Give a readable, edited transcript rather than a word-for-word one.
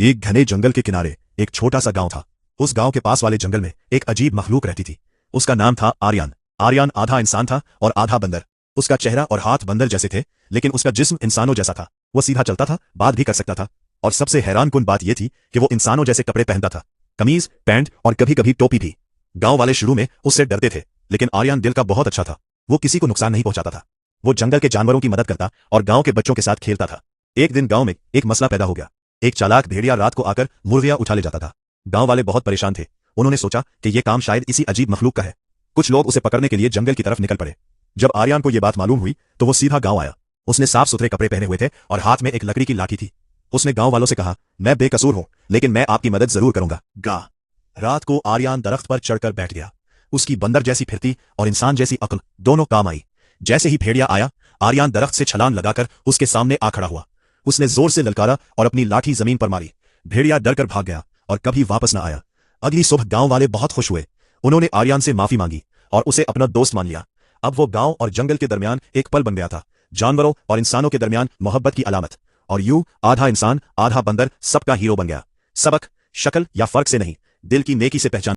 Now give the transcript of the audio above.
एक घने जंगल के किनारे एक छोटा सा गांव था। उस गांव के पास वाले जंगल में एक अजीब मखलूक रहती थी। उसका नाम था आर्यन। आर्यन आधा इंसान था और आधा बंदर। उसका चेहरा और हाथ बंदर जैसे थे, लेकिन उसका जिस्म इंसानों जैसा था। वो सीधा चलता था, बात भी कर सकता था, और सबसे हैरानकुन बात यह थी कि वो इंसानों जैसे कपड़े पहनता था, कमीज, पैंट और कभी कभी टोपी भी। गांव वाले शुरू में उससे डरते थे, लेकिन आर्यन दिल का बहुत अच्छा था। वो किसी को नुकसान नहीं पहुंचाता था। वो जंगल के जानवरों की मदद करता और गांव के बच्चों के साथ खेलता था। एक दिन गांव में एक मसला पैदा हो गया। एक चालाक भेड़िया रात को आकर मुर्गियां उठा ले जाता था। गांव वाले बहुत परेशान थे। उन्होंने सोचा कि यह काम शायद इसी अजीब मखलूक का है। कुछ लोग उसे पकड़ने के लिए जंगल की तरफ निकल पड़े। जब आर्यन को यह बात मालूम हुई तो वो सीधा गांव आया। उसने साफ सुथरे कपड़े पहने हुए थे और हाथ में एक लकड़ी की लाठी थी। उसने गांव वालों से कहा, मैं बेकसूर हूं, लेकिन मैं आपकी मदद जरूर करूंगा। रात को आर्यन दरख्त पर चढ़कर बैठ गया। उसकी बंदर जैसी फिरती और इंसान जैसी अक्ल दोनों काम आई। जैसे ही भेड़िया आया, आर्यन दरख्त से छलांग लगाकर उसके सामने आ खड़ा हुआ। उसने जोर से ललकारा और अपनी लाठी जमीन पर मारी। भेड़िया डरकर भाग गया और कभी वापस न आया। अगली सुबह गांव वाले बहुत खुश हुए। उन्होंने आर्यन से माफी मांगी और उसे अपना दोस्त मान लिया। अब वो गांव और जंगल के दरमियान एक पल बन गया था, जानवरों और इंसानों के दरमियान मोहब्बत की अलामत। और यूं आधा इंसान आधा बंदर सबका हीरो बन गया। सबक, शक्ल या फर्क से नहीं, दिल की नेकी से पहचान।